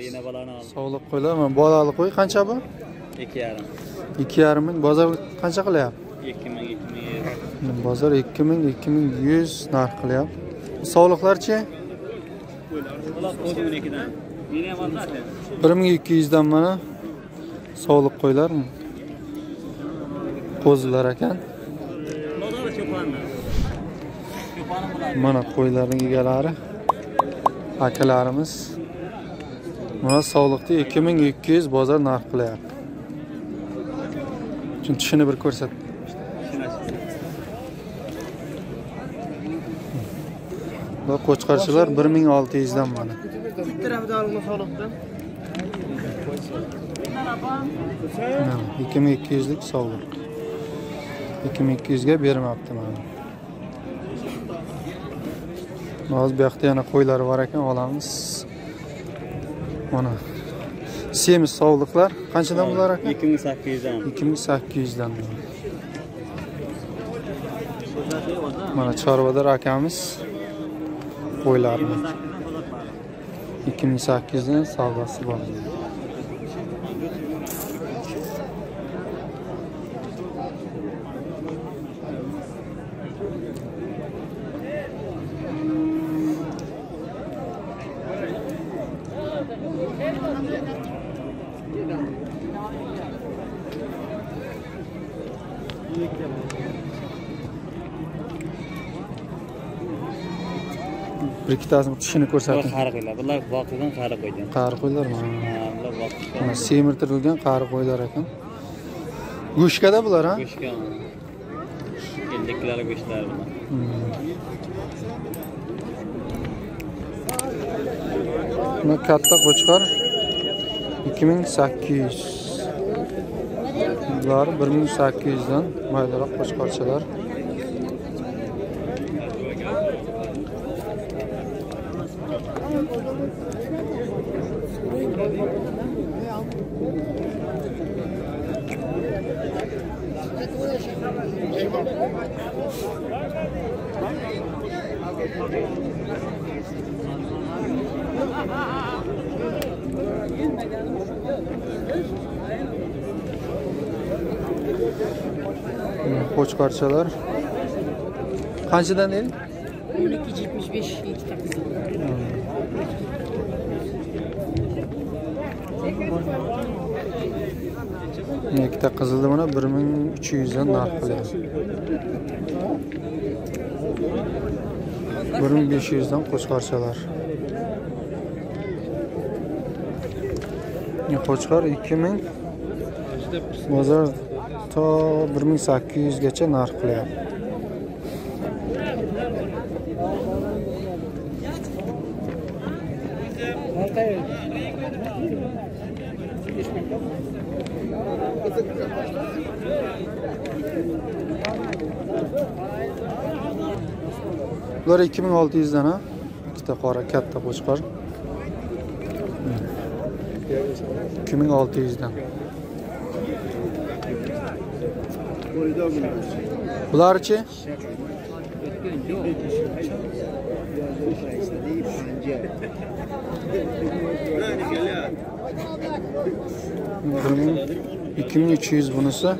yine balağını aldım. Sog'liq qo'ylar mı? Bolalı qo'y qancha bu? 2,5. 2,5 ming. Bozor qancha qilyapti? 2,000, 2,100. Bozor 2000, 2100 narx qilyapti. Sog'liqlarchi? Bular o'zi 12dan. Meni ham olsati. 1200 dan mana sog'liq qo'ylarmi? Qo'zilar ekan. Bozor cho'ponni. Cho'poni bular. Mana qo'ylarning egalari akalarimiz. Mana sog'liqda 2200 bozor narx qilyapti. Chunki tushini bir ko'rsat. Bu qo'chqarchilar 1600 dan mana. Bitta tarafda olma sog'liqdan. 2200 lik sog'liq. 2200 ga bermabdi mana. Hozir bu yoqda yana qo'ylar bor ekan, olamiz. Mana semiz sog'liqlar qanchadan bular ekan? 2800 dan. 2800 dan. Mana chorvador akamiz qo'ylarni 2800 dan savdosi bor. Bir ikkitasini tushini ko'rsating. Qari qo'ylar. Bular vaqtidan qari qo'ygan. Qari qo'ylarmi? Ha, bular vaqtidan. Mana semirtirilgan qari qo'ylar ekan. Go'shkada bular, ha? Go'shka. 50 kilo go'shtlar bular. Mana katta qo'chqar 2800. Bular 1800 dan maydaroq qo'chqarchalar. Qo'chqarchalar qanchadan dedi? 1275 ikkita qiz. Ikkita qizildi mana 1300 dan narx qilyapti. 1500 dan qo'chqarchalar. Qo'chqar 2000 bozor to 1800 gacha narx qilyapti. Bular 2600 dan, ha? Ikkita qora katta qo'chqar. 2600 dan. Bularchi? Bunun 2300 bunisi.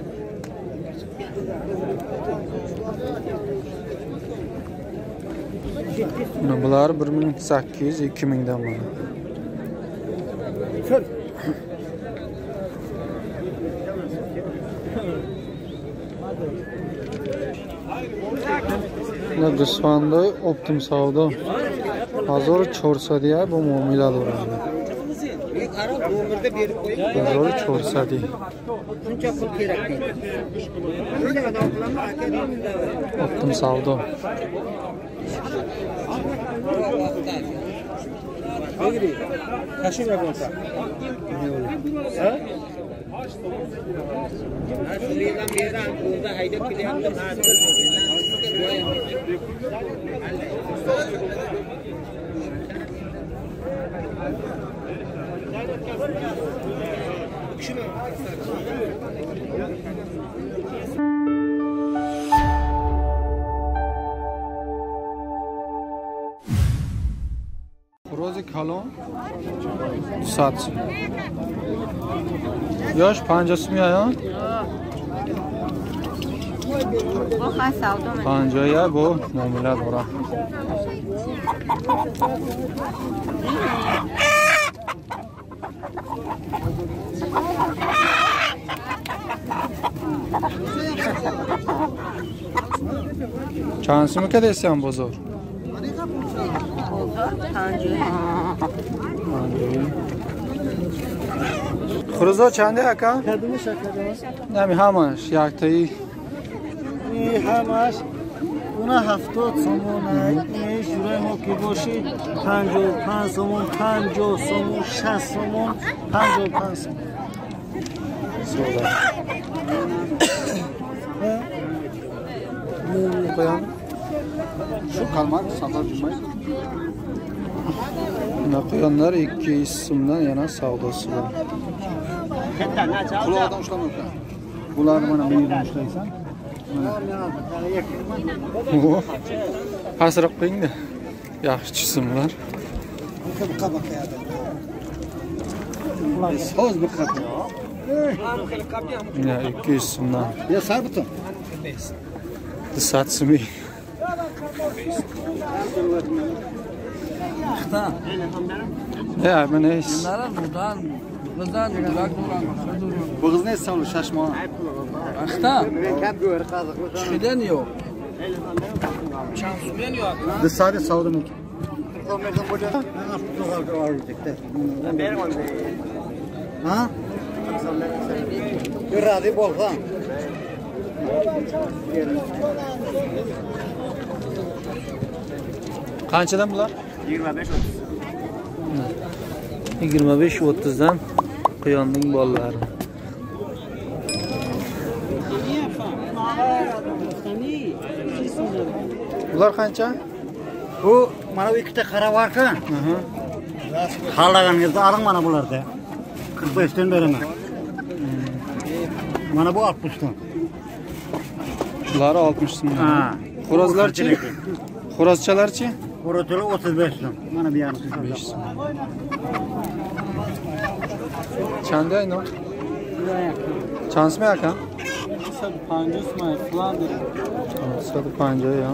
Bular 1800, 2000 dan mana. G'isfandoy optim savdo. Hozir 400 ya bu muomalalar bo'ladi. Hozir 400. Shuncha pul kerak deydi. Optim savdo. Kaçın yapıyorsun? Ha? Şuradan bir yerden burada haydap gidiyorum. Xo'rozi kalon. Sat. Yosh 50 mi ya? Bu xas savdo. 50 ya bu muomala bora. Çansı mı kadar bozor? Xuruzo çande aka? Kadını şakadınız. Nemi hamaş yaktayı. همش اونا 70 سومونه این جوره ما که باشه 55 سومون 50 سومون 60 سومون 55 سومون Sola. Koyalım. Şu kalmak satar bilmeyiz. Buna koyanlar 200 sımdan yana savdosu var. Kulağdan uçlamıyor. Bunlar bana bir yerden uçlaysan. Pasırık koyun da. Yaxşı sımlar. Söz bir kat. Yine 200 sımdan. Ya sabitım. Dısat sımı. İşte. Ya ben neyse. Bunlara buradan durak duran. Bu kız ne savunur şaşma. Akta. Şeyden yok. Dışarı savunur. Ha? Bir radyo bolsan. Kaçadan bunlar? 25-30. 25-30'dan quyonning bolalari. Bular qancha? Bu mana bu ikkita qara varki. Xalaganingizda aling mana bularda. 45 dan beraman. Mana bu 60 dan. Bular 60 so'm. Ha. Xo'rozlarchi? Xo'rozchalarchi? Qo'rotili 35 dan. Mana bu yarım. 5 so'm. Çanda ino? Chans mi aka? 50 may falan dedi. 50 ya.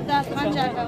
Dast 50 का